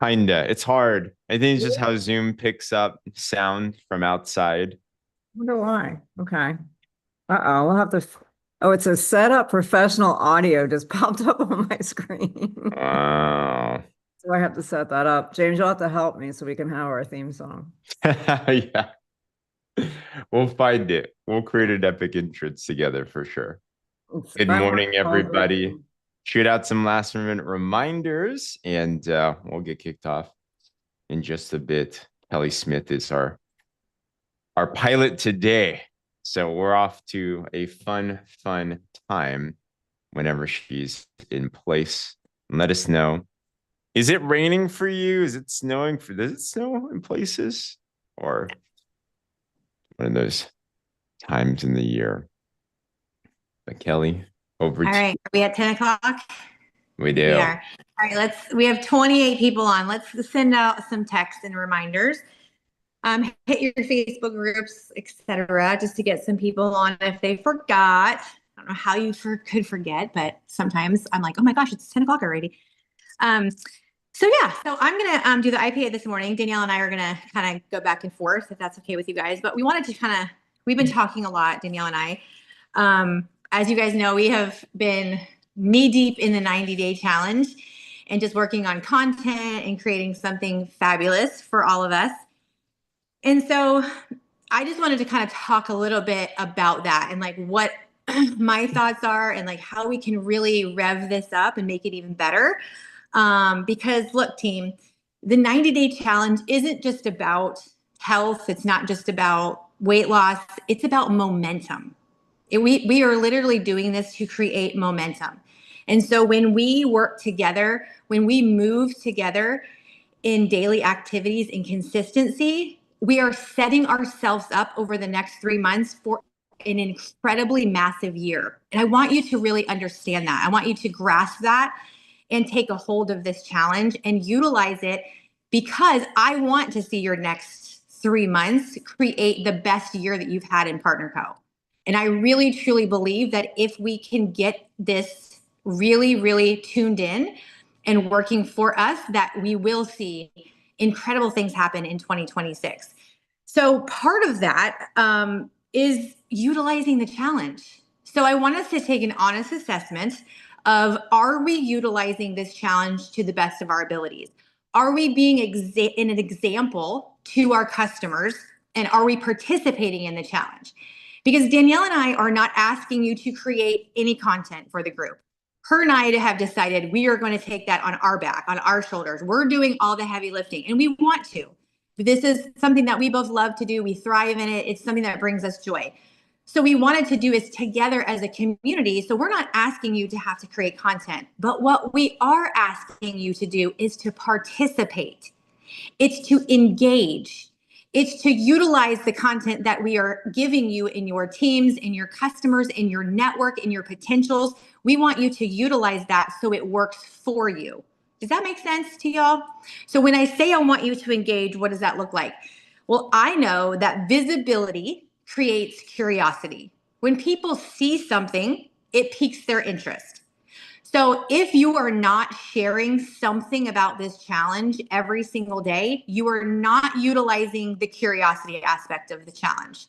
Kinda. It's hard. I think it's just how Zoom picks up sound from outside. Wonder why. Okay. Uh-oh, we'll have to. Oh, it says set up professional audio just popped up on my screen. Oh. So I have to set that up. James, you'll have to help me so we can have our theme song. Yeah. We'll find it. We'll create an epic entrance together for sure. It's Good that one morning, called everybody. Shoot out some last minute reminders and we'll get kicked off in just a bit. Kelly Smith is our pilot today. So we're off to a fun time whenever she's in place. Let us know. Is it raining for you? Is it snowing does it snow in places? Or one of those times in the year? But Kelly, over All to right, are we at 10 o'clock? we do. We are. All right, we have 28 people on. Let's send out some texts and reminders. Hit your Facebook groups, etc., just to get some people on if they forgot. I don't know how you could forget, but sometimes I'm like, oh my gosh, it's 10 o'clock already. So I'm gonna do the IPA this morning. Danielle and I are gonna kind of go back and forth if that's okay with you guys. But we wanted to we've been talking a lot, Danielle and I. As you guys know, we have been knee deep in the 90-day challenge and just working on content and creating something fabulous for all of us. And so I just wanted to kind of talk a little bit about that and like what my thoughts are and like how we can really rev this up and make it even better. Because look, team, the 90-day challenge isn't just about health. It's not just about weight loss. It's about momentum. We are literally doing this to create momentum. And so when we work together, when we move together in daily activities and consistency, we are setting ourselves up over the next 3 months for an incredibly massive year. And I want you to really understand that. I want you to grasp that and take a hold of this challenge and utilize it, because I want to see your next 3 months create the best year that you've had in Partner Co. And I really, truly believe that if we can get this really, really tuned in and working for us, that we will see incredible things happen in 2026. So part of that is utilizing the challenge. So I want us to take an honest assessment of, are we utilizing this challenge to the best of our abilities? Are we being an example to our customers, and are we participating in the challenge? Because Danielle and I are not asking you to create any content for the group. Her and I have decided we are going to take that on our back, on our shoulders. We're doing all the heavy lifting, and we want to. This is something that we both love to do. We thrive in it. It's something that brings us joy. So we wanted to do is together as a community. So we're not asking you to have to create content, but what we are asking you to do is to participate. It's to engage. It's to utilize the content that we are giving you in your teams, in your customers, in your network, in your potentials. We want you to utilize that so it works for you. Does that make sense to y'all? So when I say I want you to engage, what does that look like? Well, I know that visibility creates curiosity. When people see something, it piques their interest. So if you are not sharing something about this challenge every single day, you are not utilizing the curiosity aspect of the challenge.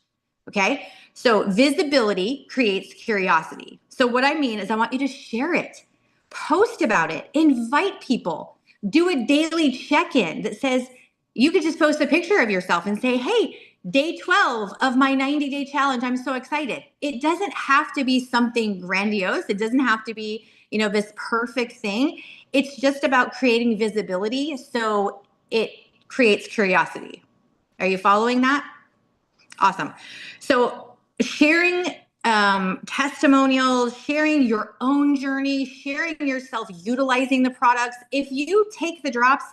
Okay. So visibility creates curiosity. So what I mean is I want you to share it, post about it, invite people, do a daily check-in that says, you could just post a picture of yourself and say, hey, day 12 of my 90-day challenge, I'm so excited. It doesn't have to be something grandiose. It doesn't have to be, this perfect thing. It's just about creating visibility so it creates curiosity. Are you following that? Awesome. So sharing testimonials, sharing your own journey, sharing yourself utilizing the products. If you take the drops,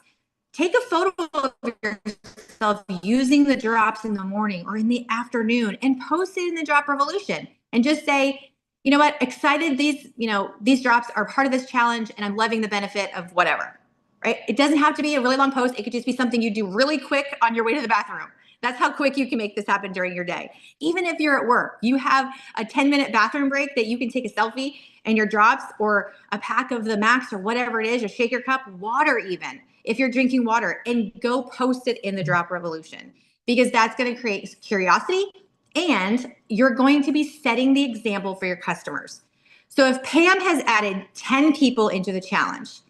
take a photo of yourself using the drops in the morning or in the afternoon and post it in the Drop Revolution and just say, you know what, excited, these drops are part of this challenge and I'm loving the benefit of whatever, right? It doesn't have to be a really long post. It could just be something you do really quick on your way to the bathroom. That's how quick you can make this happen during your day. Even if you're at work, you have a 10-minute bathroom break that you can take a selfie and your drops, or a pack of the Max or whatever it is, or shake your cup, water even, if you're drinking water, and go post it in the drop revolution, because that's going to create curiosity and you're going to be setting the example for your customers. So if Pam has added 10 people into the challenge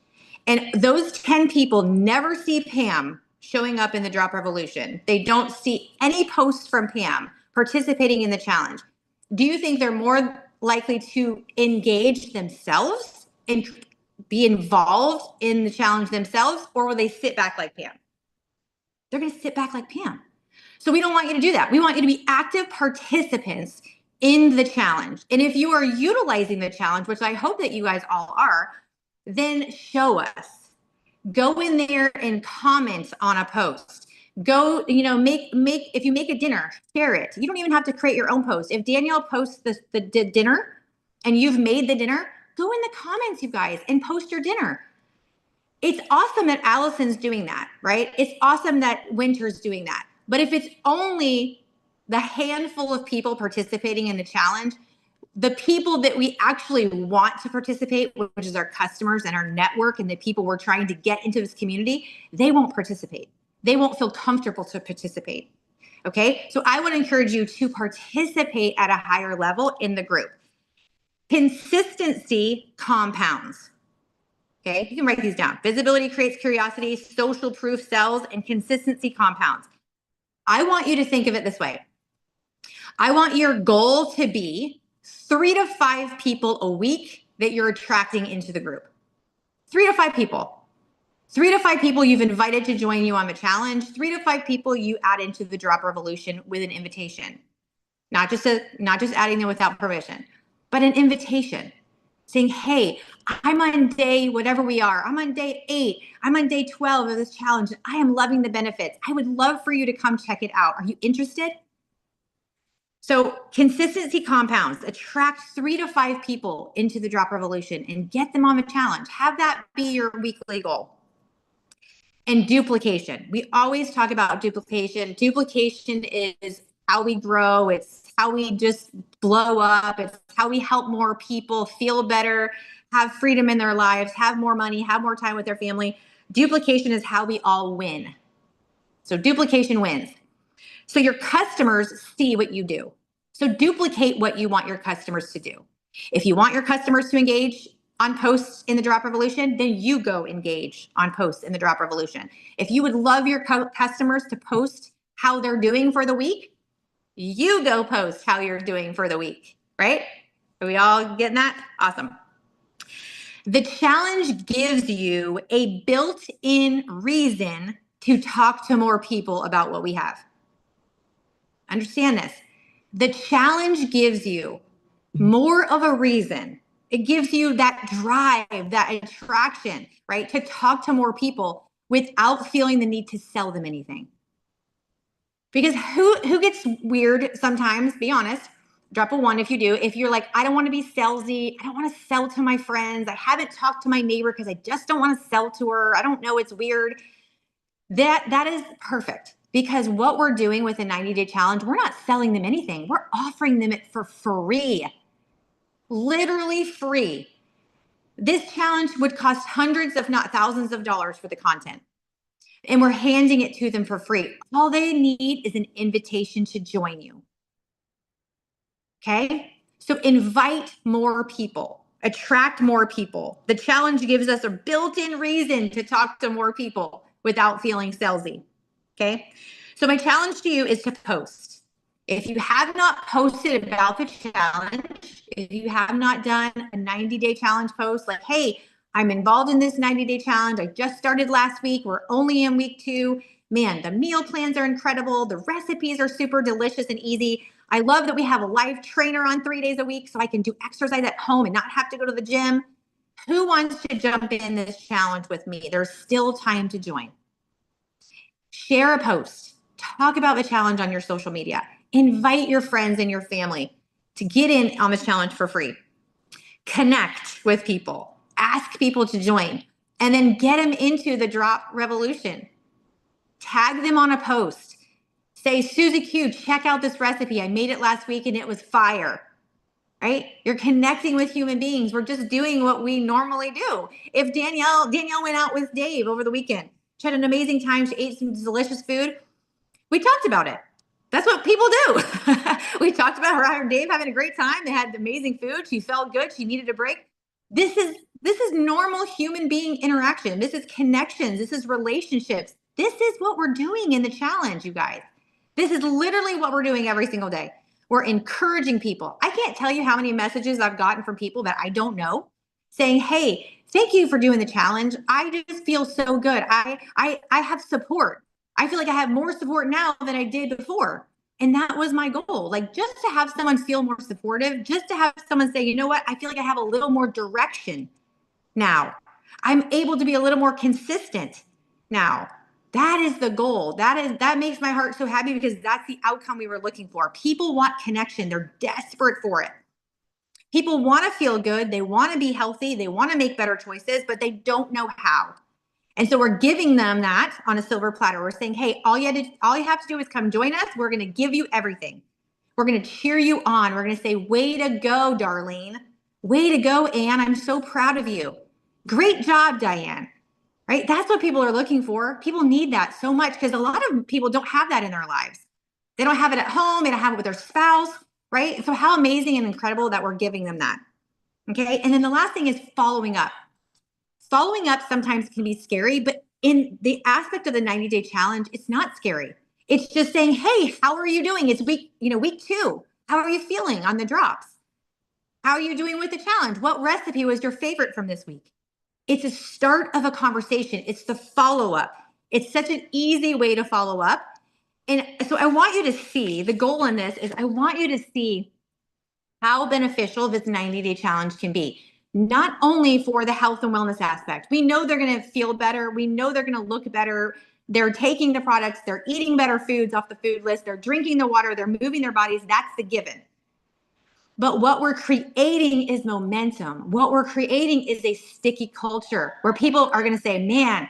and those 10 people never see Pam showing up in the drop revolution, they don't see any posts from Pam participating in the challenge, do you think they're more likely to engage themselves and be involved in the challenge themselves, or will they sit back like Pam? They're going to sit back like Pam. So we don't want you to do that. We want you to be active participants in the challenge. And if you are utilizing the challenge, which I hope that you guys all are, then show us. Go in there and comment on a post. Go, make if you make a dinner, share it. You don't even have to create your own post. If Danielle posts the dinner and you've made the dinner, go in the comments, you guys, and post your dinner. It's awesome that Allison's doing that, right? It's awesome that Winter's doing that. But if it's only the handful of people participating in the challenge, the people that we actually want to participate, which is our customers and our network and the people we're trying to get into this community, they won't participate. They won't feel comfortable to participate. Okay, so I would encourage you to participate at a higher level in the group. Consistency compounds. Okay, you can write these down. Visibility creates curiosity, social proof sells, and consistency compounds. I want you to think of it this way. I want your goal to be 3 to 5 people a week that you're attracting into the group. 3 to 5 people. 3 to 5 people you've invited to join you on the challenge. 3 to 5 people you add into the drop revolution with an invitation. Not just adding them without permission, but an invitation. Saying, hey, I'm on day whatever we are. I'm on day 8. I'm on day 12 of this challenge. I am loving the benefits. I would love for you to come check it out. Are you interested? So consistency compounds. Attract 3 to 5 people into the drop revolution and get them on the challenge. Have that be your weekly goal. And duplication. We always talk about duplication. Duplication is how we grow. It's how we just blow up. It's how we help more people feel better, have freedom in their lives, have more money, have more time with their family. Duplication is how we all win. So duplication wins. So your customers see what you do. So duplicate what you want your customers to do. If you want your customers to engage on posts in the drop revolution, then you go engage on posts in the drop revolution. If you would love your customers to post how they're doing for the week, you go post how you're doing for the week, right? Are we all getting that? Awesome. The challenge gives you a built-in reason to talk to more people about what we have. Understand this. The challenge gives you more of a reason. It gives you that drive, that attraction, right? To talk to more people without feeling the need to sell them anything. Because who gets weird sometimes, be honest, drop a 1 if you do. If you're like, I don't want to be salesy. I don't want to sell to my friends. I haven't talked to my neighbor because I just don't want to sell to her. I don't know. It's weird. That is perfect. Because what we're doing with a 90-day challenge, we're not selling them anything. We're offering them it for free. Literally free. This challenge would cost hundreds, if not thousands of dollars for the content. And we're handing it to them for free. All they need is an invitation to join you. Okay? So invite more people. Attract more people. The challenge gives us a built-in reason to talk to more people without feeling salesy. Okay? So my challenge to you is to post. If you have not posted about the challenge, if you have not done a 90-day challenge post, like, hey, I'm involved in this 90-day challenge. I just started last week. We're only in week 2. Man, the meal plans are incredible. The recipes are super delicious and easy. I love that we have a live trainer on 3 days a week so I can do exercise at home and not have to go to the gym. Who wants to jump in this challenge with me? There's still time to join. Share a post. Talk about the challenge on your social media. Invite your friends and your family to get in on this challenge for free. Connect with people. Ask people to join. And then get them into the drop revolution. Tag them on a post. Say, Susie Q, check out this recipe. I made it last week and it was fire. Right? You're connecting with human beings. We're just doing what we normally do. If Danielle went out with Dave over the weekend. She had an amazing time. She ate some delicious food. We talked about it. That's what people do. We talked about her and Dave having a great time. They had amazing food. She felt good. She needed a break. This is normal human being interaction. This is connections. This is relationships. This is what we're doing in the challenge, you guys. This is literally what we're doing every single day. We're encouraging people. I can't tell you how many messages I've gotten from people that I don't know saying, hey, thank you for doing the challenge. I just feel so good. I have support. I feel like I have more support now than I did before. And that was my goal. Like, just to have someone feel more supportive, just to have someone say, you know what, I feel like I have a little more direction now. I'm able to be a little more consistent now. That is the goal. That makes my heart so happy, because that's the outcome we were looking for. People want connection. They're desperate for it. People want to feel good. They want to be healthy. They want to make better choices, but they don't know how. And so we're giving them that on a silver platter. We're saying, hey, all you have to do is come join us. We're going to give you everything. We're going to cheer you on. We're going to say, way to go, Darlene. Way to go, Anne. I'm so proud of you. Great job, Diane. Right? That's what people are looking for. People need that so much, because a lot of people don't have that in their lives. They don't have it at home. They don't have it with their spouse, right? So how amazing and incredible that we're giving them that. Okay. And then the last thing is following up. Following up sometimes can be scary, but in the aspect of the 90-day challenge, it's not scary. It's just saying, hey, how are you doing? It's week 2. How are you feeling on the drops? How are you doing with the challenge? What recipe was your favorite from this week? It's a start of a conversation. It's the follow-up. It's such an easy way to follow up. And so I want you to see, the goal in this is I want you to see how beneficial this 90-day challenge can be. Not only for the health and wellness aspect. We know they're going to feel better. We know they're going to look better. They're taking the products. They're eating better foods off the food list. They're drinking the water. They're moving their bodies. That's the given. But what we're creating is momentum. What we're creating is a sticky culture where people are going to say, man,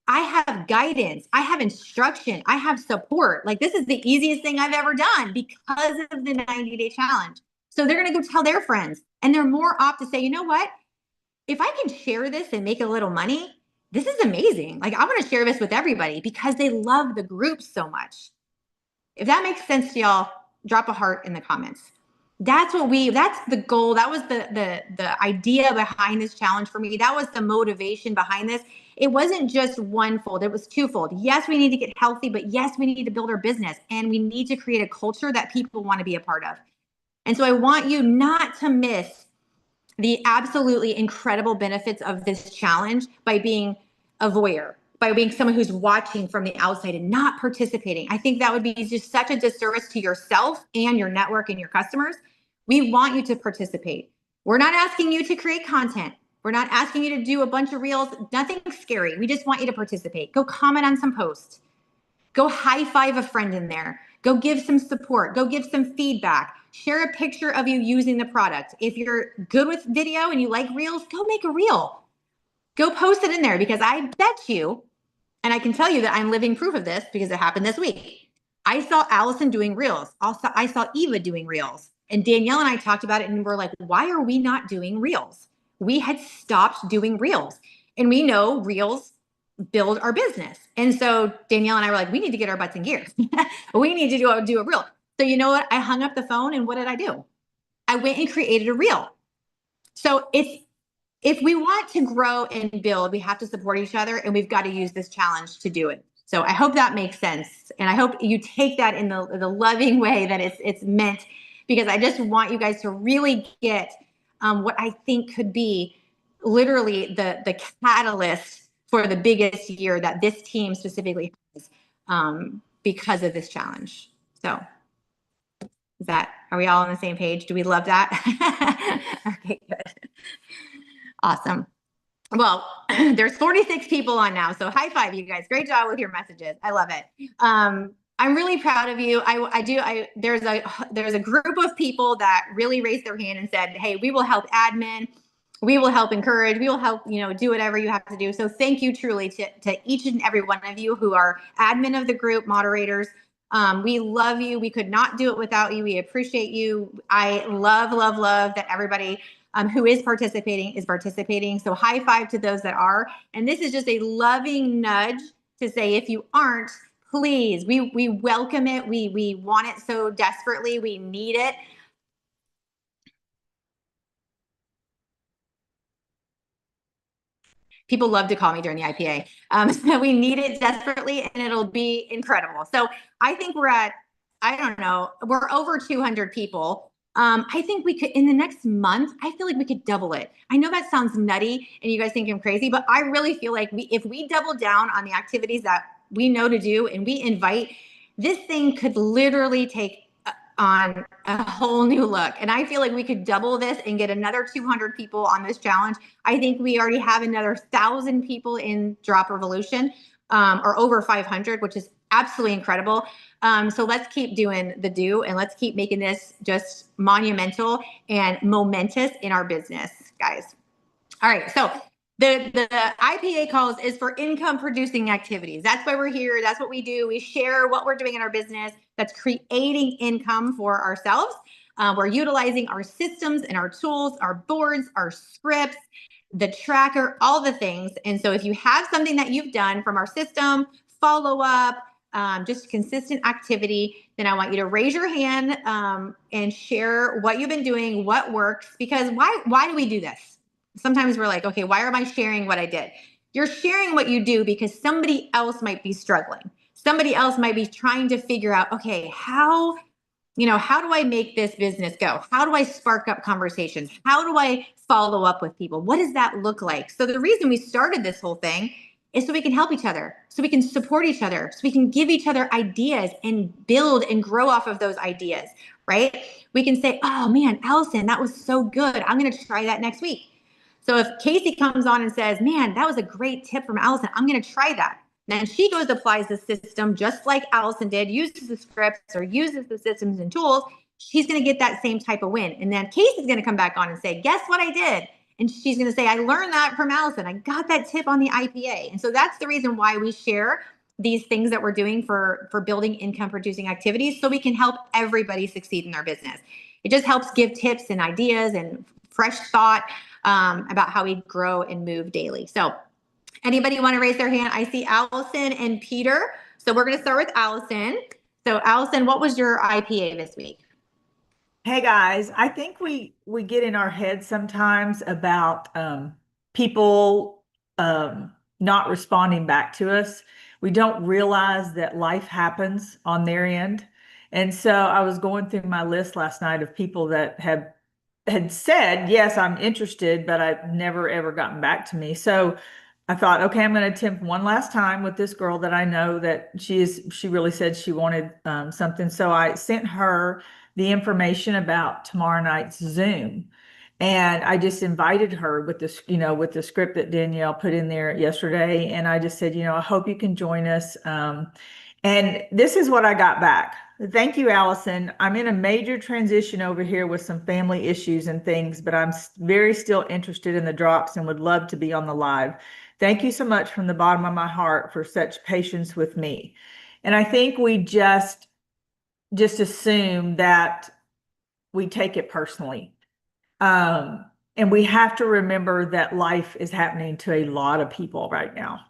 I have guidance. I have instruction. I have support. Like, this is the easiest thing I've ever done because of the 90-day challenge. So they're going to go tell their friends, and they're more apt to say, you know what? If I can share this and make a little money, this is amazing. Like, I want to share this with everybody, because they love the group so much. If that makes sense to y'all, drop a heart in the comments. That's the goal. That was the idea behind this challenge for me. That was the motivation behind this. It wasn't just one-fold. It was twofold. Yes, we need to get healthy, but yes, we need to build our business, and we need to create a culture that people want to be a part of. And so I want you not to miss the absolutely incredible benefits of this challenge by being a voyeur, by being someone who's watching from the outside and not participating. I think that would be just such a disservice to yourself and your network and your customers. We want you to participate. We're not asking you to create content. We're not asking you to do a bunch of reels. Nothing scary. We just want you to participate. Go comment on some posts. Go high five a friend in there. Go give some support. Go give some feedback. Share a picture of you using the product. If you're good with video and you like reels, go make a reel. Go post it in there, because I bet you, and I can tell you that I'm living proof of this because it happened this week. I saw Allison doing reels. Also, I saw Eva doing reels. And Danielle and I talked about it, and we're like, why are we not doing reels? We had stopped doing reels. And we know reels build our business. And so Danielle and I were like, we need to get our butts in gear. We need to do a reel. So you know what? I hung up the phone, and what did I do? I went and created a reel. So if we want to grow and build, we have to support each other, and we've got to use this challenge to do it. So I hope that makes sense. And I hope you take that in the loving way that it's meant, because I just want you guys to really get what I think could be literally the catalyst for the biggest year that this team specifically has because of this challenge. So are we all on the same page? Do we love that? Okay, good. Awesome. Well, there's 46 people on now. So high five, you guys. Great job with your messages. I love it. I'm really proud of you. There's a group of people that really raised their hand and said, hey, we will help admin. We will help encourage. We will help, do whatever you have to do. So thank you truly to each and every one of you who are admin of the group, moderators, We love you. We could not do it without you. We appreciate you. I love, love, love that everybody who is participating. So high five to those that are. And this is just a loving nudge to say, if you aren't, please, we welcome it. We want it so desperately. We need it. People love to call me during the IPA. We need it desperately, and it'll be incredible. So I think we're at, I don't know, we're over 200 people. I think we could, in the next month, I feel like we could double it. I know that sounds nutty and you guys think I'm crazy, but I really feel like if we double down on the activities that we know to do and we invite, this thing could literally take on a whole new look. And I feel like we could double this and get another 200 people on this challenge. I think we already have another 1,000 people in Drop Revolution, or over 500, which is absolutely incredible. So let's keep doing the do, and let's keep making this just monumental and momentous in our business, guys. All right. So the IPA calls is for income producing activities. That's why we're here. That's what we do. We share what we're doing in our business that's creating income for ourselves. We're utilizing our systems and our tools, our boards, our scripts, the tracker, all the things. And so if you have something that you've done from our system, follow up, just consistent activity, then I want you to raise your hand and share what you've been doing, what works. Because why do we do this? Sometimes we're like, okay, why am I sharing what I did? You're sharing what you do because somebody else might be struggling. Somebody else might be trying to figure out, okay, how do I make this business go? How do I spark up conversations? How do I follow up with people? What does that look like? So the reason we started this whole thing is so we can help each other, so we can support each other, so we can give each other ideas and build and grow off of those ideas, right? We can say, oh man, Allison, that was so good. I'm going to try that next week. So if Casey comes on and says, man, that was a great tip from Allison, I'm going to try that. Then she goes, applies the system just like Allison did, uses the scripts or uses the systems and tools. She's going to get that same type of win. And then Casey's going to come back on and say, guess what I did? And she's going to say, I learned that from Allison. I got that tip on the IPA. And so that's the reason why we share these things that we're doing for building income producing activities, so we can help everybody succeed in their business. It just helps give tips and ideas and fresh thought about how we grow and move daily. So anybody want to raise their hand? I see Allison and Peter. So we're going to start with Allison. So Allison, what was your IPA this week? Hey guys, I think we get in our heads sometimes about people not responding back to us. We don't realize that life happens on their end. And so I was going through my list last night of people that had said, yes, I'm interested, but I've never ever gotten back to me. So I thought, okay, I'm going to attempt one last time with this girl that I know that she really said she wanted something. So I sent her the information about tomorrow night's Zoom. And I just invited her with this, with the script that Danielle put in there yesterday. And I just said, I hope you can join us. And this is what I got back. Thank you, Allison. I'm in a major transition over here with some family issues and things, but I'm very still interested in the drops and would love to be on the live. Thank you so much from the bottom of my heart for such patience with me. And I think we just assume that we take it personally. And we have to remember that life is happening to a lot of people right now.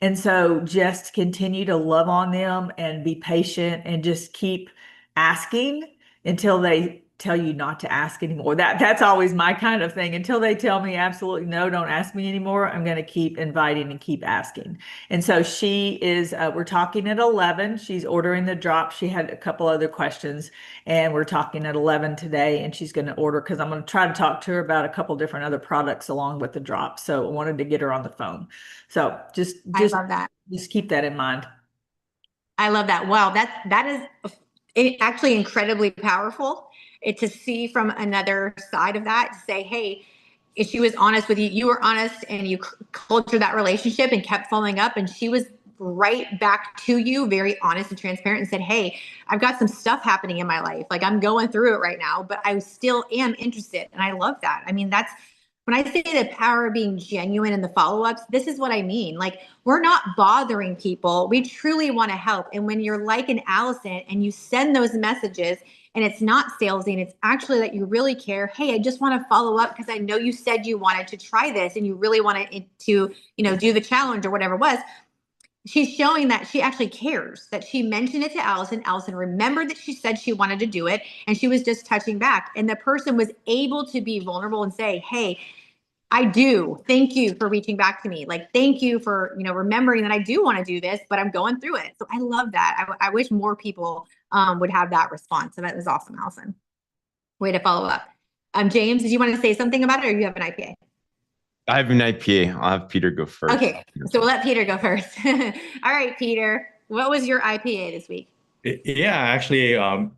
And so just continue to love on them and be patient and just keep asking until they tell you not to ask anymore. That's always my kind of thing. Until they tell me absolutely no, don't ask me anymore, I'm going to keep inviting and keep asking. And so she is, we're talking at 11. She's ordering the drop. She had a couple other questions and we're talking at 11 today, and she's going to order, because I'm going to try to talk to her about a couple different other products along with the drop. So I wanted to get her on the phone. So just I love that. Just keep that in mind. I love that. Wow. That is actually incredibly powerful. To see from another side of that, to say, hey, if she was honest with you, you were honest, and you cultured that relationship and kept following up, and she was right back to you, very honest and transparent, and said, hey, I've got some stuff happening in my life. Like, I'm going through it right now, but I still am interested. And I love that. I mean, when I say the power of being genuine in the follow-ups, this is what I mean. Like, we're not bothering people. We truly want to help. And when you're like an Allison and you send those messages and it's not salesy and it's actually that you really care. Hey, I just want to follow up because I know you said you wanted to try this and you really wanted to, do the challenge or whatever it was. She's showing that she actually cares, that she mentioned it to Allison. Allison remembered that she said she wanted to do it and she was just touching back. And the person was able to be vulnerable and say, hey, I do. Thank you for reaching back to me. Like, thank you for, remembering that I do want to do this, but I'm going through it. So I love that. I wish more people would have that response. So that was awesome, Allison. Way to follow up. James, did you want to say something about it or you have an IPA? I have an IPA. I'll have Peter go first. Okay, so we'll let Peter go first. All right, Peter, what was your IPA this week? Yeah, I actually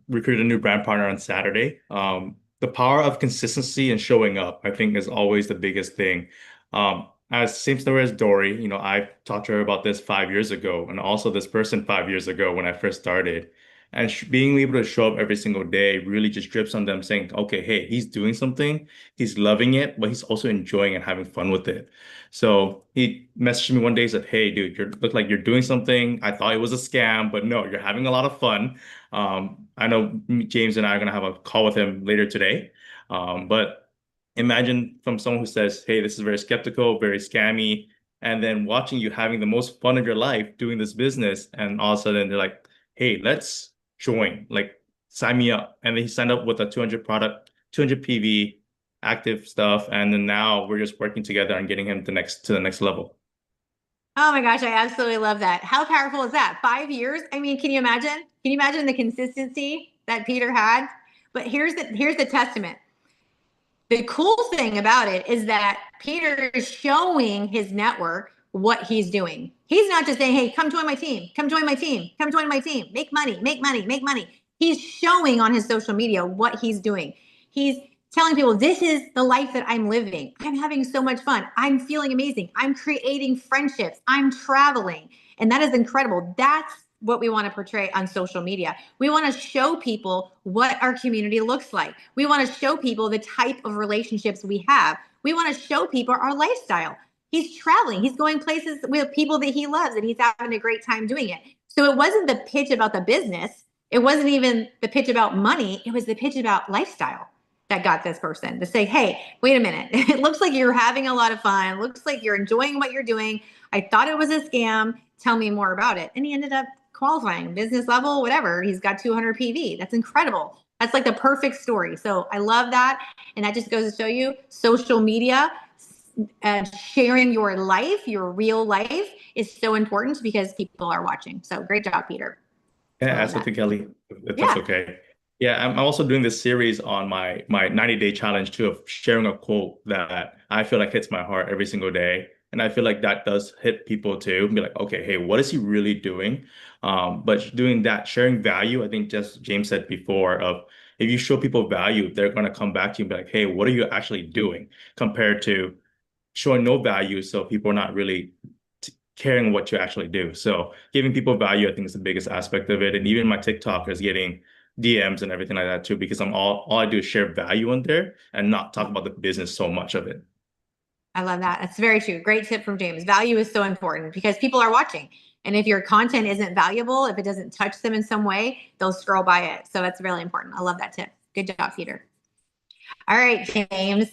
recruited a new brand partner on Saturday. The power of consistency and showing up, I think, is always the biggest thing. As same story as Dory, I talked to her about this 5 years ago, and also this person 5 years ago when I first started. And being able to show up every single day really just drips on them saying, okay, hey, he's doing something, he's loving it, but he's also enjoying and having fun with it. So he messaged me one day, said, hey, dude, you look like you're doing something. I thought it was a scam, but no, you're having a lot of fun. I know James and I are going to have a call with him later today. But imagine from someone who says, hey, this is very skeptical, very scammy, and then watching you having the most fun of your life doing this business. And all of a sudden they're like, hey, let's join, like sign me up. And then he signed up with a 200 PV active stuff. And then now we're just working together on getting him to the next level. Oh my gosh, I absolutely love that. How powerful is that? 5 years? I mean, can you imagine? Can you imagine the consistency that Peter had? But here's the testament. The cool thing about it is that Peter is showing his network what he's doing. He's not just saying, hey, come join my team, come join my team, come join my team, make money, make money, make money. He's showing on his social media what he's doing. He's telling people, this is the life that I'm living. I'm having so much fun. I'm feeling amazing. I'm creating friendships. I'm traveling. And that is incredible. That's what we want to portray on social media. We want to show people what our community looks like. We want to show people the type of relationships we have. We want to show people our lifestyle. He's traveling. He's going places with people that he loves, and he's having a great time doing it. So it wasn't the pitch about the business. It wasn't even the pitch about money. It was the pitch about lifestyle that got this person to say, hey, wait a minute. It looks like you're having a lot of fun. It looks like you're enjoying what you're doing. I thought it was a scam. Tell me more about it. And he ended up qualifying, business level, whatever. He's got 200 PV. That's incredible. That's like the perfect story. So I love that. And that just goes to show you social media, sharing your life, your real life is so important because people are watching. So great job, Peter. Can I add something, Kelly, if that's okay? Yeah, I'm also doing this series on my 90-day challenge too, of sharing a quote that I feel like hits my heart every single day. And I feel like that does hit people too. Be like, okay, hey, what is he really doing? But doing that, sharing value, I think just James said before, of if you show people value, they're going to come back to you and be like, hey, what are you actually doing? Compared to showing no value, so people are not really caring what you actually do. So giving people value, I think, is the biggest aspect of it. And even my TikTok is getting DMs and everything like that too, because all I do is share value on there and not talk about the business so much of it. I love that. That's very true. Great tip from James. Value is so important because people are watching. And if your content isn't valuable, if it doesn't touch them in some way, they'll scroll by it. So that's really important. I love that tip. Good job, Peter. All right, James.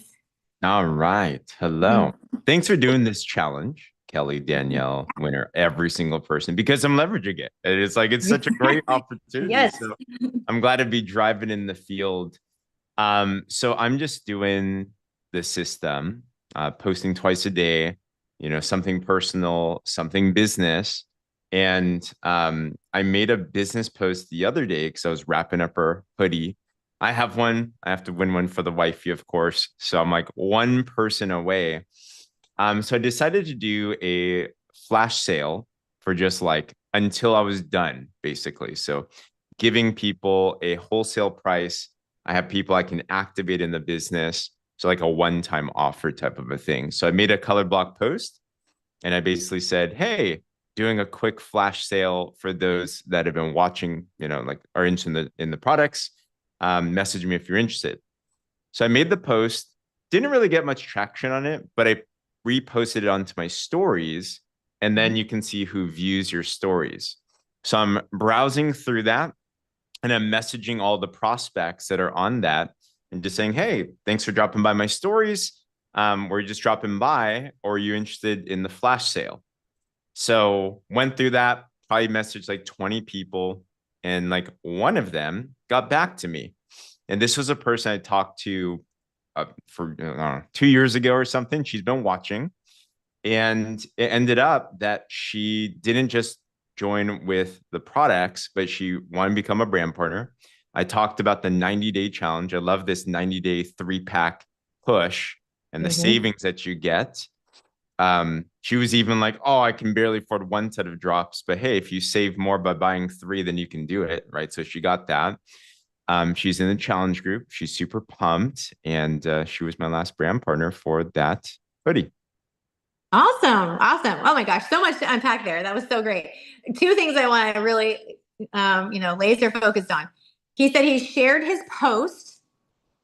All right. Hello. Thanks for doing this challenge, Kelly, Danielle, winner, every single person, because I'm leveraging it. It's such a great opportunity. Yes. So I'm glad to be driving in the field. So I'm just doing the system, posting twice a day, something personal, something business. And I made a business post the other day because I was wrapping up her hoodie. I have one. I have to win one for the wifey, of course. So I'm like one person away. So I decided to do a flash sale for just like until I was done, basically. So giving people a wholesale price. I have people I can activate in the business. So like a one-time offer type of a thing. So I made a color block post and I basically said, hey, doing a quick flash sale for those that have been watching, like are interested in the products. Message me if you're interested. So I made the post didn't really get much traction on it, but I reposted it onto my stories, and then you can see who views your stories. So I'm browsing through that, and I'm messaging all the prospects that are on that and just saying, hey, thanks for dropping by my stories. We're just dropping by, or are you interested in the flash sale? So went through that, probably messaged like 20 people, and like one of them got back to me. And this was a person I talked to for 2 years ago or something. She's been watching, and it ended up that she didn't just join with the products, but she wanted to become a brand partner. I talked about the 90-day challenge. I love this 90-day 3-pack push and the savings that you get. She was even like, oh, I can barely afford one set of drops, but hey, if you save more by buying 3, then you can do it, right? So she got that. She's in the challenge group. She's super pumped, and she was my last brand partner for that hoodie. Awesome. Awesome. Oh my gosh. So much to unpack there. That was so great. 2 things I want to really, laser focused on. He said he shared his post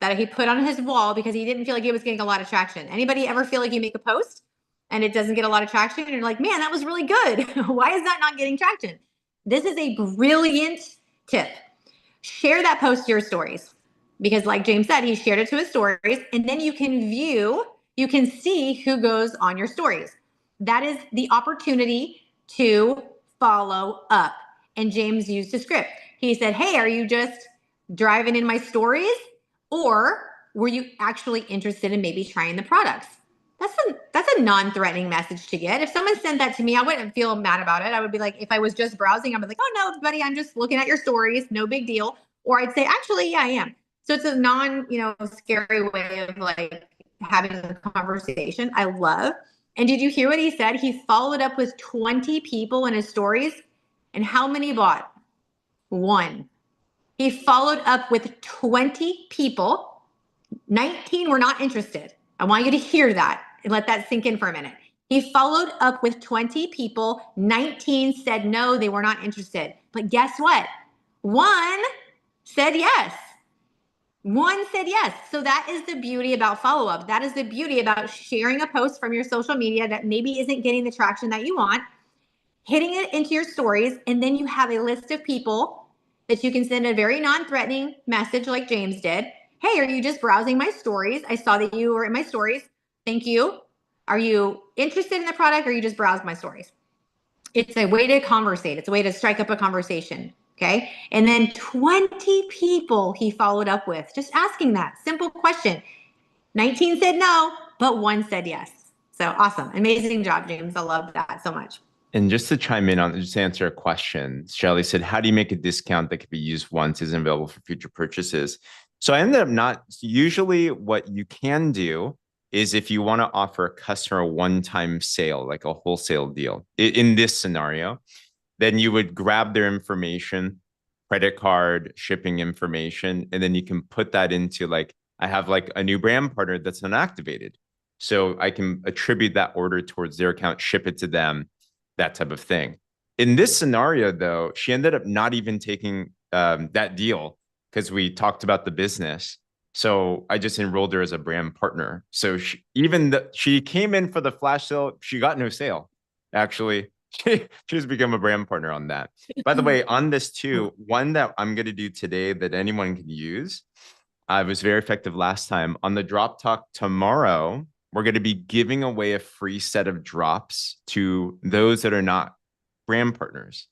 that he put on his wall because he didn't feel like he was getting a lot of traction. Anybody ever feel like you make a post and it doesn't get a lot of traction and you're like, man, that was really good. Why is that not getting traction? This is a brilliant tip. Share that post to your stories, because like James said, he shared it to his stories, and then you can see who goes on your stories. That is the opportunity to follow up. And James used a script. He said, hey, are you just driving in my stories, or were you actually interested in maybe trying the products? That's a non-threatening message to get. If someone sent that to me, I wouldn't feel mad about it. I would be like, if I was just browsing, I'd be like, oh no, buddy, I'm just looking at your stories. No big deal. Or I'd say, actually, yeah, I am. So it's a scary way of like having a conversation. I love. And did you hear what he said? He followed up with 20 people in his stories. And how many bought? 1. He followed up with 20 people. 19 were not interested. I want you to hear that and let that sink in for a minute. He followed up with 20 people. 19 said no, they were not interested. But guess what? 1 said yes. 1 said yes. So that is the beauty about follow-up. That is the beauty about sharing a post from your social media that maybe isn't getting the traction that you want, hitting it into your stories, and then you have a list of people that you can send a very non-threatening message like James did. Hey, are you just browsing my stories? I saw that you were in my stories. Thank you. Are you interested in the product, or you just browse my stories? It's a way to conversate. It's a way to strike up a conversation. Okay. And then 20 people he followed up with, just asking that simple question. 19 said no, but 1 said yes. So awesome. Amazing job, James. I love that so much. And just to chime in on, just to answer a question, Shelly said, how do you make a discount that could be used once, isn't available for future purchases? So I ended up not, usually what you can do is if you want to offer a customer a one-time sale, like a wholesale deal, in this scenario, then you would grab their information, credit card, shipping information, and then you can put that into like, I have like a new brand partner that's unactivated. So I can attribute that order towards their account, ship it to them, that type of thing. In this scenario, though, she ended up not even taking that deal because we talked about the business. So I just enrolled her as a brand partner. So she came in for the flash sale. She got no sale, actually. She's become a brand partner on that. By the way, on this too, one that I'm going to do today that anyone can use. It was very effective last time. On the Drop Talk tomorrow, we're going to be giving away a free set of drops to those that are not brand partners.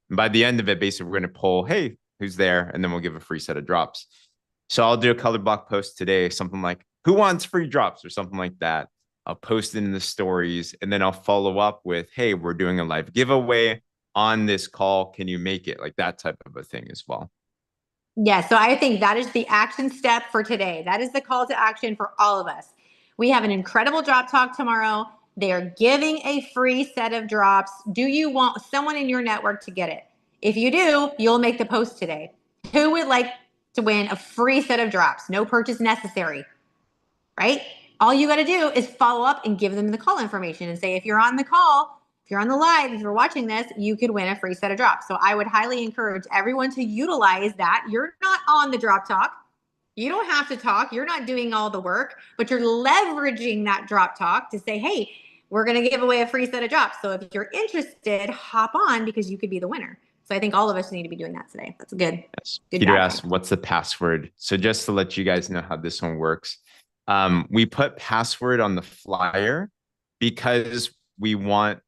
And by the end of it, basically, we're going to poll, hey, who's there? And then we'll give a free set of drops. So I'll do a color block post today, something like, who wants free drops or something like that. I'll post it in the stories, and then I'll follow up with, hey, we're doing a live giveaway on this call. Can you make it? Like that type of a thing as well. Yeah, so I think that is the action step for today. That is the call to action for all of us. We have an incredible drop talk tomorrow. They are giving a free set of drops. Do you want someone in your network to get it? If you do, you'll make the post today. Who would like to win a free set of drops? No purchase necessary, right? All you got to do is follow up and give them the call information and say, if you're on the call, if you're on the live, if you're watching this, you could win a free set of drops. So I would highly encourage everyone to utilize that. You're not on the drop talk. You don't have to talk. You're not doing all the work, but you're leveraging that drop talk to say, hey, we're going to give away a free set of drops. So if you're interested, hop on because you could be the winner. So I think all of us need to be doing that today. That's good. Yes. Good Peter job. asked, what's the password? So just to let you guys know how this one works, we put password on the flyer because we want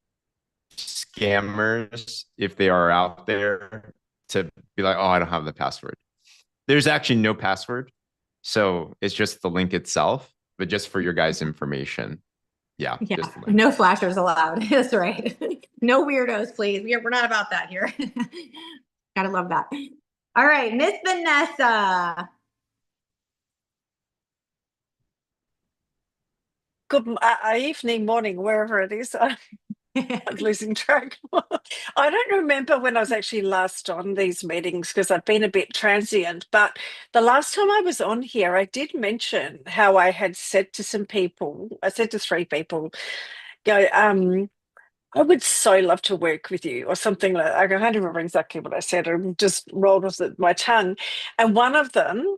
scammers, if they are out there, to be like, oh, I don't have the password. There's actually no password. So it's just the link itself, but just for your guys' information. Yeah. Yeah. Just the link. No flashers allowed. That's right. No weirdos, please. We're not about that here. Gotta love that. All right, Miss Vanessa. Good evening, morning, wherever it is. I'm losing track. I don't remember when I was actually last on these meetings because I've been a bit transient. But the last time I was on here, I did mention how I had said to some people, I said to 3 people, go, I would so love to work with you, or something like that. I can't remember exactly what I said. I just rolled off my tongue. And one of them,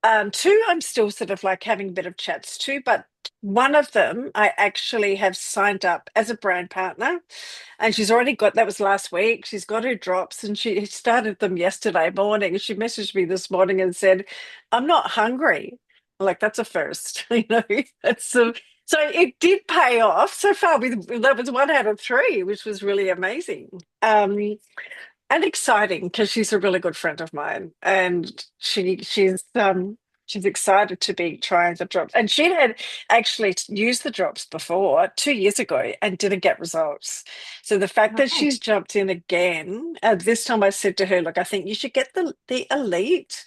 2, I'm still sort of like having a bit of chats to, but one of them I actually have signed up as a brand partner, and she's already got, that was last week. She's got her drops and she started them yesterday morning. She messaged me this morning and said, I'm not hungry. I'm like, that's a first, you know. That's so it did pay off so far. That was 1 out of 3, which was really amazing. And exciting because she's a really good friend of mine, and she's excited to be trying the drops. And she had actually used the drops before 2 years ago and didn't get results. So the fact that she's jumped in again, this time I said to her, look, I think you should get the elite.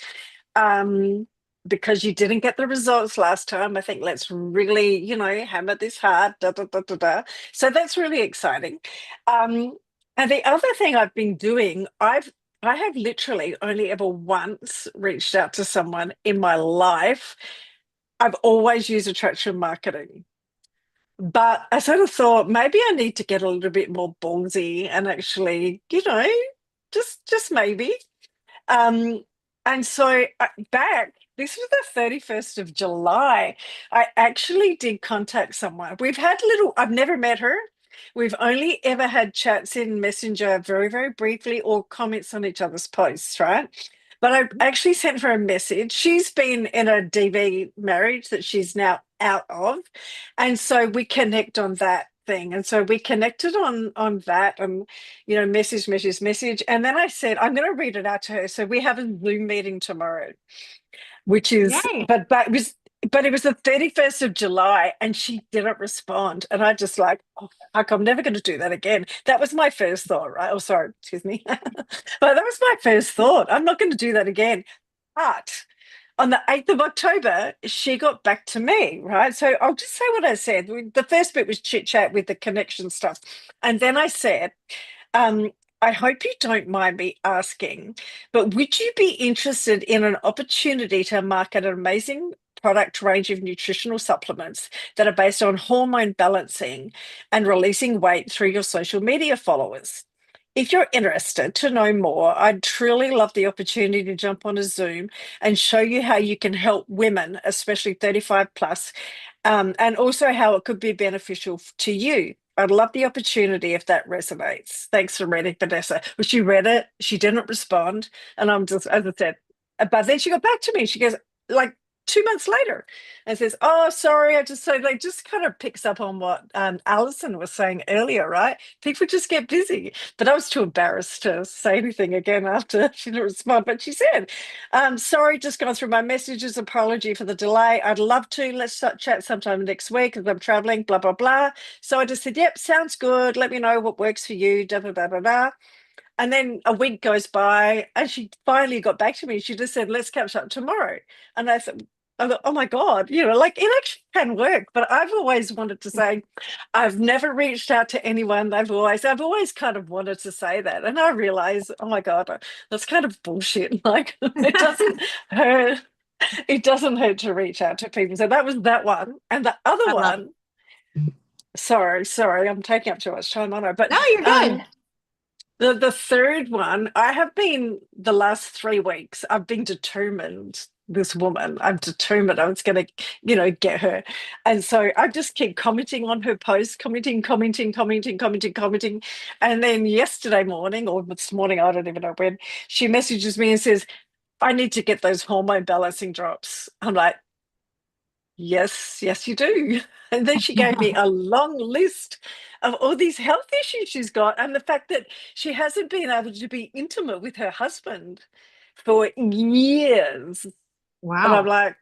Because you didn't get the results last time. I think let's really, you know, hammer this hard. Da, da, da, da, da. So that's really exciting. And the other thing I've been doing, I have literally only ever once reached out to someone in my life. I've always used attraction marketing. But I sort of thought maybe I need to get a little bit more ballsy and actually, you know, just maybe. And so this was the 31st of July. I actually did contact someone. I've never met her. We've only ever had chats in Messenger very, very briefly, or comments on each other's posts, right? But I actually sent her a message. She's been in a DV marriage that she's now out of. And so we connect on that thing. And so we connected on that, and, you know, message. And then I said, I'm going to read it out to her. So we have a Zoom meeting tomorrow, which is, Yay. but it was the 31st of July and she didn't respond. And I just like, oh, fuck, I'm never going to do that again. That was my first thought, right? Oh, sorry, excuse me. But that was my first thought. I'm not going to do that again. But on the 8th of October, she got back to me, right? So I'll just say what I said. The first bit was chit chat with the connection stuff. And then I said, I hope you don't mind me asking, but would you be interested in an opportunity to market an amazing product range of nutritional supplements that are based on hormone balancing and releasing weight through your social media followers? If you're interested to know more, I'd truly love the opportunity to jump on a Zoom and show you how you can help women, especially 35 plus, and also how it could be beneficial to you. I'd love the opportunity if that resonates. Thanks for reading, Vanessa. Well, she read it, she didn't respond, and I'm just, as I said, but then she got back to me. She goes, like, 2 months later, and says, oh, sorry, so like just kind of picks up on what Alison was saying earlier, right? People just get busy. But I was too embarrassed to say anything again after she didn't respond. But she said, sorry, just gone through my messages, apology for the delay. I'd love to, let's chat sometime next week because I'm traveling, blah, blah, blah. So I just said, yep, sounds good. Let me know what works for you, da, da, da, da, da. And then a week goes by and she finally got back to me. She just said, let's catch up tomorrow. And I thought, oh my God, you know, like it actually can work. But I've always wanted to say, I've never reached out to anyone. I've always kind of wanted to say that. And I realize, oh my God, that's kind of bullshit. Like it doesn't hurt. It doesn't hurt to reach out to people. So that was that one. And the other one, sorry, I'm taking up too much time on it. But no, you're good. The third one, I have been the last 3 weeks, I've been determined. This woman, I'm determined I was going to, get her. And so I just keep commenting on her posts, commenting. And then yesterday morning or this morning, I don't even know when, she messages me and says, I need to get those hormone balancing drops. I'm like, yes, yes, you do. And then she gave me a long list of all these health issues she's got, and the fact that she hasn't been able to be intimate with her husband for years. And I'm Wow. like,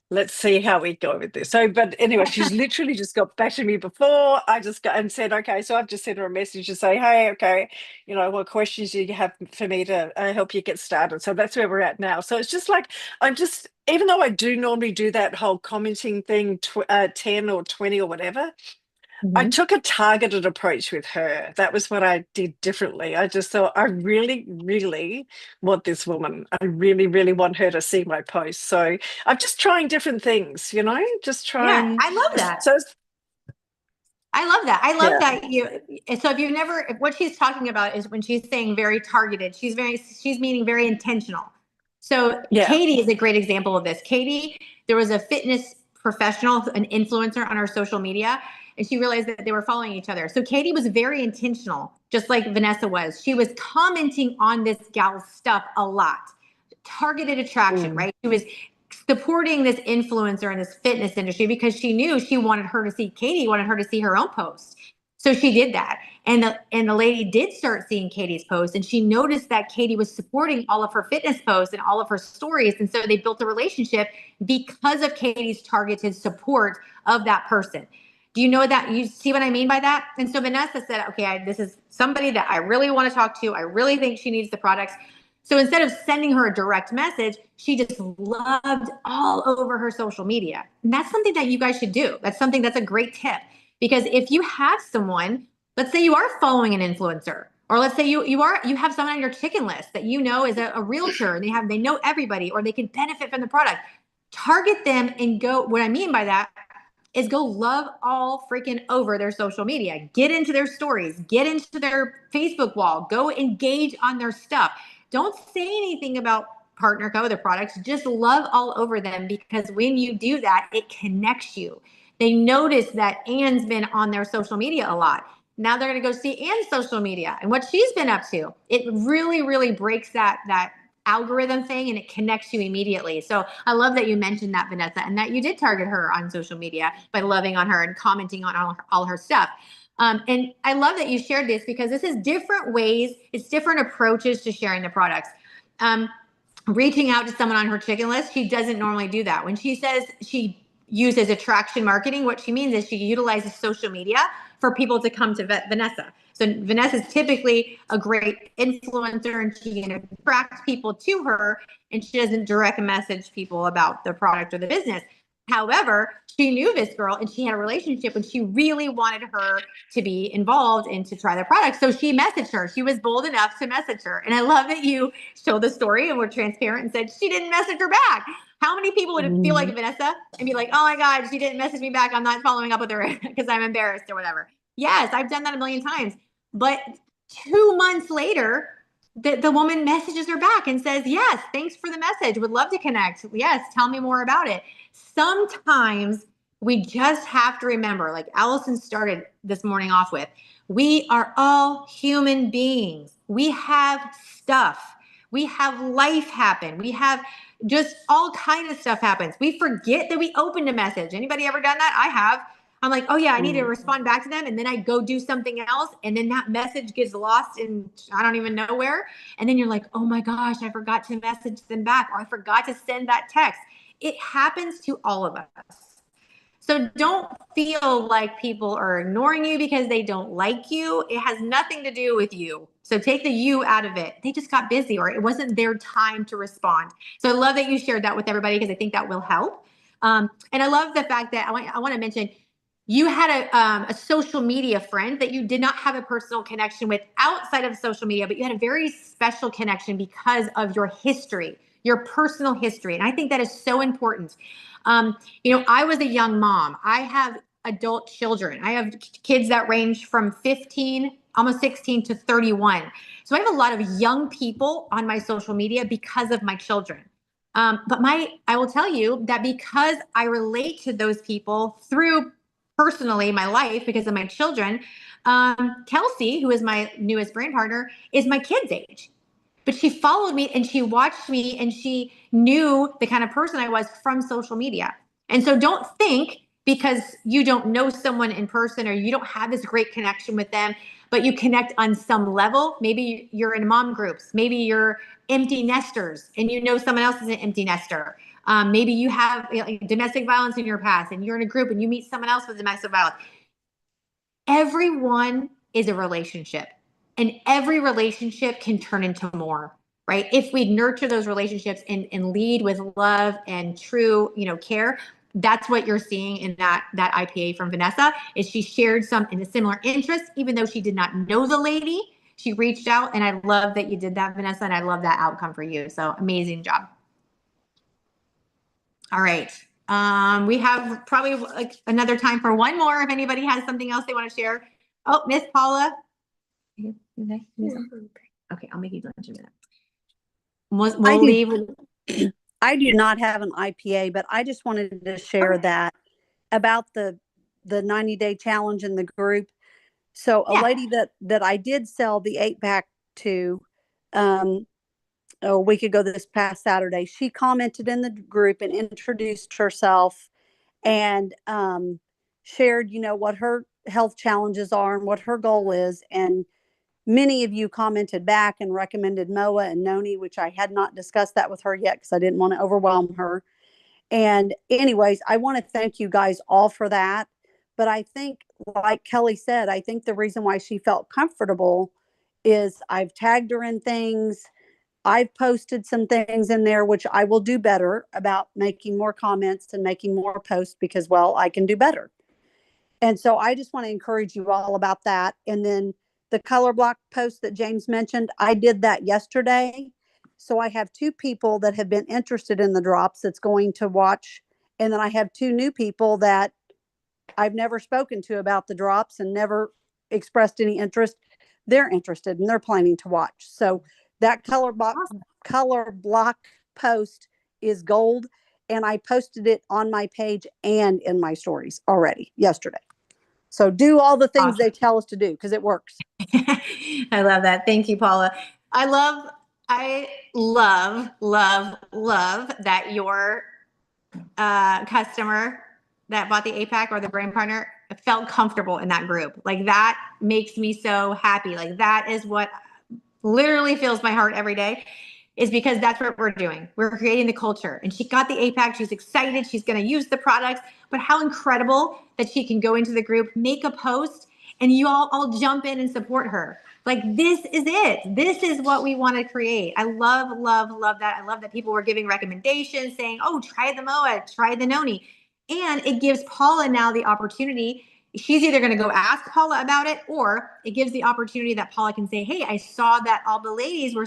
let's see how we go with this. So, but anyway, she's literally just got back to me before I just got and said, okay, so I've just sent her a message to say, hey, okay, what questions do you have for me to help you get started? So that's where we're at now. So it's just like, even though I do normally do that whole commenting thing, 10 or 20 or whatever, I took a targeted approach with her. That was what I did differently. I just thought, I really, really want this woman. I really, really want her to see my post. So I'm just trying different things, just Yeah, trying. I love that. So I love that. I love yeah, that so if what she's talking about is when she's saying very targeted, she's meaning very intentional. So yeah. Katie is a great example of this. Katie, there was a fitness professional, an influencer on her social media, and she realized that they were following each other. So Katie was very intentional, just like Vanessa was. She was commenting on this gal's stuff a lot. Targeted attraction, right? She was supporting this influencer in this fitness industry because she knew Katie wanted her to see her own post. So she did that. And the lady did start seeing Katie's post, and she noticed that Katie was supporting all of her fitness posts and all of her stories. And so they built a relationship because of Katie's targeted support of that person. Do you know that? You see what I mean by that? And so Vanessa said, okay, this is somebody that I really want to talk to. I really think she needs the products. So instead of sending her a direct message, she just loved all over her social media. And that's something that you guys should do. That's a great tip. Because if you have someone, let's say you are following an influencer, or let's say you have someone on your chicken list that is a realtor and they know everybody, or they can benefit from the product. Target them and go. What I mean by that is go love all freaking over their social media. Get into their stories, get into their Facebook wall, go engage on their stuff. Don't say anything about Partner Co, the products, just love all over them, because when you do that, it connects you. They notice that Anne's been on their social media a lot. Now they're going to go see Anne's social media and what she's been up to. It really, really breaks that algorithm thing, and it connects you immediately. So I love that you mentioned that, Vanessa, and that you did target her on social media by loving on her and commenting on all her stuff. And I love that you shared this, because this is different ways, it's different approaches to sharing the products. Reaching out to someone on her chicken list, she doesn't normally do that. When she says she uses attraction marketing, what she means is she utilizes social media for people to come to Vanessa. So Vanessa is typically a great influencer, and she can attract people to her, and she doesn't direct message people about the product or the business. However, she knew this girl and she had a relationship, and she really wanted her to be involved and to try the product. So she messaged her. She was bold enough to message her. And I love that you showed the story and were transparent and said she didn't message her back. How many people would feel like Vanessa and be like, oh my God, she didn't message me back, I'm not following up with her because I'm embarrassed or whatever. Yes, I've done that a million times. But 2 months later, the woman messages her back and says, yes, thanks for the message. Would love to connect. Yes, tell me more about it. Sometimes we just have to remember, like Allison started this morning off with, we are all human beings. We have stuff. We have life happen. We have just all kind of stuff happens. We forget that we opened a message. Anybody ever done that? I have. I'm like, oh yeah, I need to respond back to them. And then I go do something else. And then that message gets lost in, I don't even know where. And then you're like, oh my gosh, I forgot to message them back, or I forgot to send that text. It happens to all of us. So don't feel like people are ignoring you because they don't like you. It has nothing to do with you. So take the you out of it. They just got busy, or it wasn't their time to respond. So I love that you shared that with everybody, because I think that will help. And I love the fact that I want to mention, you had a social media friend that you did not have a personal connection with outside of social media, but you had a very special connection because of your history, your personal history. And I think that is so important. I was a young mom. I have adult children. I have kids that range from 15 almost 16 to 31. So I have a lot of young people on my social media because of my children. But I will tell you that because I relate to those people through personally my life because of my children, Kelsey, who is my newest brand partner, is my kid's age. But she followed me and she watched me and she knew the kind of person I was from social media. And so don't think because you don't know someone in person or you don't have this great connection with them, but you connect on some level. Maybe you're in mom groups. Maybe you're empty nesters and you know someone else is an empty nester. Maybe you have domestic violence in your past and you're in a group and you meet someone else with domestic violence. Everyone is a relationship and every relationship can turn into more, right? If we nurture those relationships and lead with love and true, care, that's what you're seeing in that IPA from Vanessa is she shared some in a similar interest, even though she did not know the lady, she reached out. And I love that you did that, Vanessa. And I love that outcome for you. So amazing job. All right. We have probably like another time for one more. If anybody has something else they want to share. Oh, Miss Paula. Okay, I'll make you lunch in a minute. We'll leave. I do not have an IPA, but I just wanted to share that about the 90-day challenge in the group. So a lady that I did sell the 8-pack to a week ago this past Saturday, she commented in the group and introduced herself and shared, what her health challenges are and what her goal is. And many of you commented back and recommended Moa and Noni, which I had not discussed that with her yet because I didn't want to overwhelm her. And anyways, I want to thank you guys all for that. But I think, like Kelly said, I think the reason why she felt comfortable is I've tagged her in things. I've posted some things in there, which I will do better about making more comments and making more posts because, well, I can do better. And so I just want to encourage you all about that. And then the color block post that James mentioned, I did that yesterday. So I have 2 people that have been interested in the drops that's going to watch. And then I have 2 new people that I've never spoken to about the drops and never expressed any interest. They're interested and they're planning to watch. So that color block post is gold. And I posted it on my page and in my stories already yesterday. So do all the things they tell us to do because it works. I love that. Thank you, Paula. I love that your customer that bought the 8-pack or the brand partner felt comfortable in that group. Like that makes me so happy. Like that is what literally fills my heart every day. Is because that's what we're doing. We're creating the culture. And she got the 8-pack. She's excited. She's going to use the products. But how incredible that she can go into the group, make a post, and you all jump in and support her. Like, this is it. This is what we want to create. I love that. I love that people were giving recommendations saying, oh, try the Moa, try the Noni. And it gives Paula now the opportunity. She's either going to go ask Paula about it, or it gives the opportunity that Paula can say, hey, I saw that all the ladies were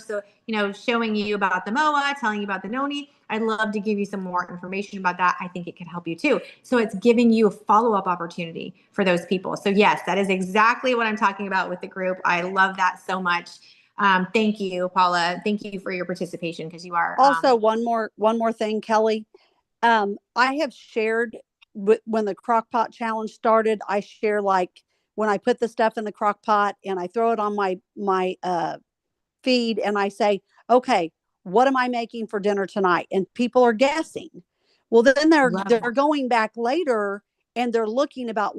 showing you about the Moa, telling you about the Noni. I'd love to give you some more information about that. I think it could help you too. So it's giving you a follow-up opportunity for those people. So yes, that is exactly what I'm talking about with the group. I love that so much. Thank you, Paula. Thank you for your participation because you are also one more thing, Kelly. I have shared when the crock pot challenge started, I share like when I put the stuff in the crock pot and I throw it on my feed and I say, okay, what am I making for dinner tonight? And people are guessing. Well, then they're going back later and they're looking about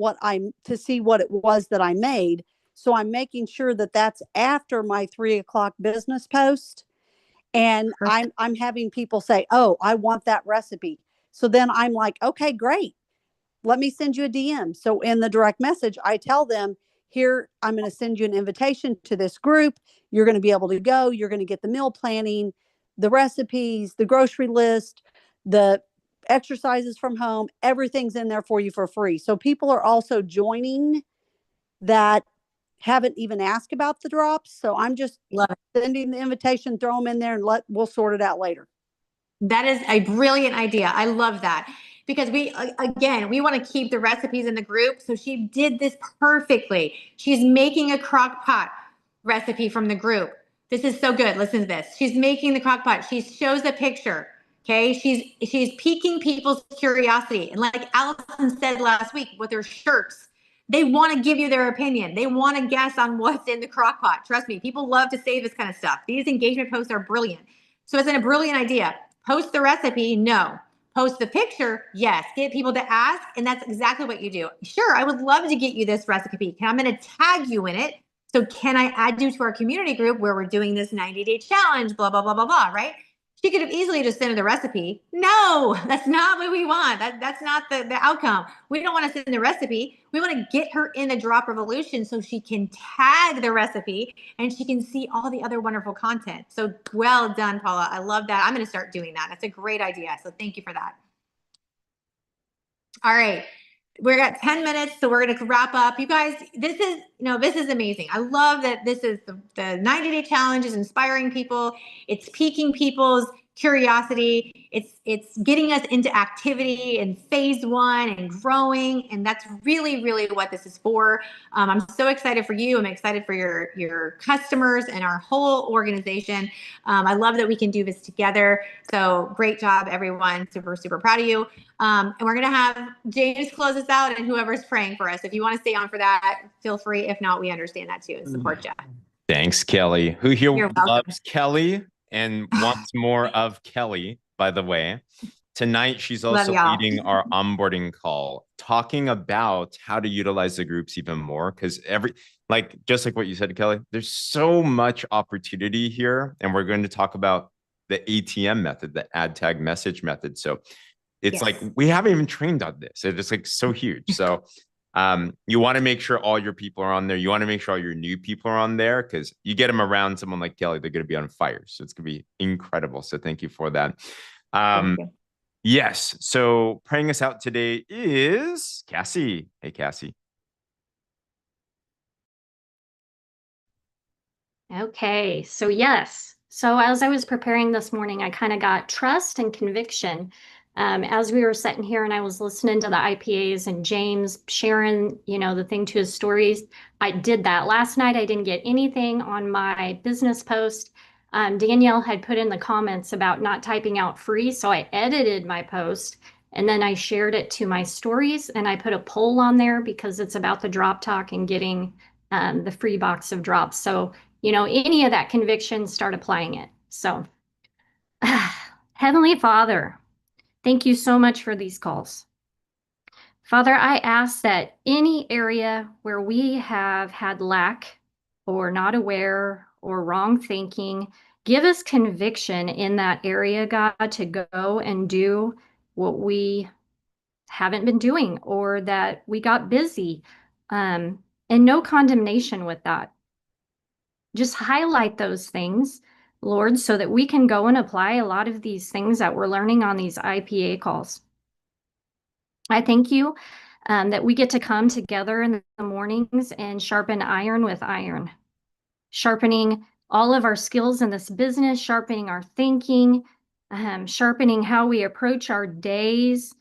to see what it was that I made. So I'm making sure that that's after my 3 o'clock business post. And I'm having people say, oh, I want that recipe. So then I'm like, okay, great. Let me send you a DM. So in the direct message, I tell them, here, I'm going to send you an invitation to this group. You're going to be able to go. You're going to get the meal planning, the recipes, the grocery list, the exercises from home. Everything's in there for you for free. So people are also joining that haven't even asked about the drops. So I'm just sending the invitation, throw them in there and we'll sort it out later. That is a brilliant idea. I love that. because again, we want to keep the recipes in the group. So she did this perfectly. She's making a crock pot recipe from the group. This is so good. Listen to this. She's making the crock pot. She shows a picture. Okay. She's piquing people's curiosity. And like Allison said last week with her shirts, they want to give you their opinion. They want to guess on what's in the crock pot. Trust me, people love to say this kind of stuff. These engagement posts are brilliant. So it's a brilliant idea. Post the recipe, no. Post the picture, yes. Get people to ask, and that's exactly what you do. Sure, I would love to get you this recipe. I'm going to tag you in it. So can I add you to our community group where we're doing this 90-day challenge, blah, blah, blah, blah, blah, right? She could have easily just sent her the recipe. No, that's not what we want. That's not the outcome. We don't want to send the recipe. We want to get her in the drop revolution so she can tag the recipe and she can see all the other wonderful content. So well done, Paula. I love that. I'm going to start doing that. That's a great idea. So thank you for that. All right. We're at 10 minutes, so we're going to wrap up. You guys, this is amazing. I love that this is the 90-day challenge is inspiring people. It's piquing people's curiosity. It's getting us into activity in phase 1 and growing. And that's really, really what this is for. I'm so excited for you. I'm excited for your customers and our whole organization. I love that we can do this together. So great job, everyone. Super, super proud of you. And we're going to have James close us out and whoever's praying for us. If you want to stay on for that, feel free. If not, we understand that too and support you. Thanks, Kelly. Who here You're welcome. loves Kelly and wants more of Kelly, by the way. Tonight, she's also leading our onboarding call, talking about how to utilize the groups even more. Because just like what you said, Kelly, there's so much opportunity here. And we're going to talk about the ATM method, the ad tag message method. So it's like, we haven't even trained on this. It's like so huge. So you want to make sure all your people are on there. You want to make sure all your new people are on there because you get them around someone like Kelly, they're going to be on fire. So it's going to be incredible. So thank you for that. Yes. So praying us out today is Cassie. Hey, Cassie. Okay. So yes. So as I was preparing this morning, I kind of got trust and conviction. As we were sitting here and I was listening to the IPAs and James sharing, the thing to his stories, I did that. Last night, I didn't get anything on my business post. Danielle had put in the comments about not typing out free. So I edited my post and then I shared it to my stories and I put a poll on there because it's about the drop talk and getting the free box of drops. So, any of that conviction, start applying it. So Heavenly Father, thank you so much for these calls. Father, I ask that any area where we have had lack or not aware or wrong thinking, give us conviction in that area, God, to go and do what we haven't been doing or that we got busy. And no condemnation with that. Just highlight those things, Lord, so that we can go and apply a lot of these things that we're learning on these IPA calls. I thank you that we get to come together in the mornings and sharpen iron with iron, sharpening all of our skills in this business, sharpening our thinking, sharpening how we approach our days,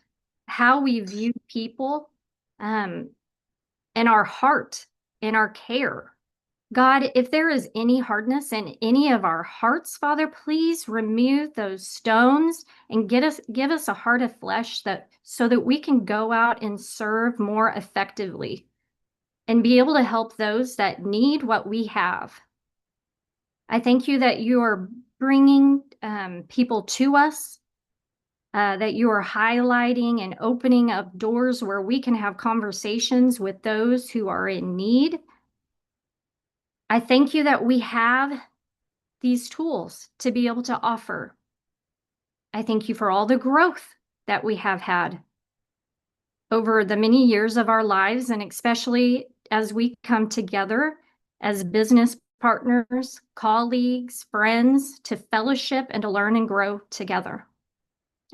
how we view people, and our heart and our care. God, if there is any hardness in any of our hearts, Father, please remove those stones and give us a heart of flesh so that we can go out and serve more effectively and be able to help those that need what we have. I thank you that you are bringing people to us, that you are highlighting and opening up doors where we can have conversations with those who are in need. I thank you that we have these tools to be able to offer. I thank you for all the growth that we have had over the many years of our lives, and especially as we come together as business partners, colleagues, friends, to fellowship and to learn and grow together.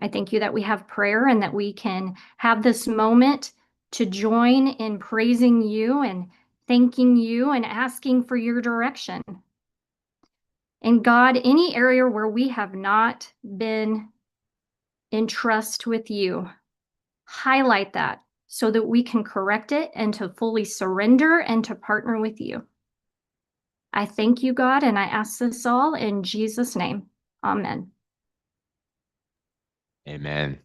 I thank you that we have prayer and that we can have this moment to join in praising you and thanking you and asking for your direction. And God, any area where we have not been in trust with you, highlight that so that we can correct it and to fully surrender and to partner with you. I thank you, God, and I ask this all in Jesus' name. Amen. Amen.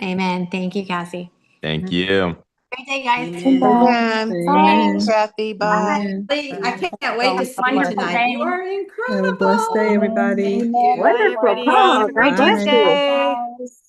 Amen. Thank you, Cassie. Thank you. Great day, guys. Amen. Thanks, Amen. Kathy. Bye. Amen. I can't wait to see you Wonderful tonight. You day. are Have a blessed day, incredible. everybody. Thank you. Bye, Wonderful everybody. call. Have a God great Bye. bless you. Tuesday.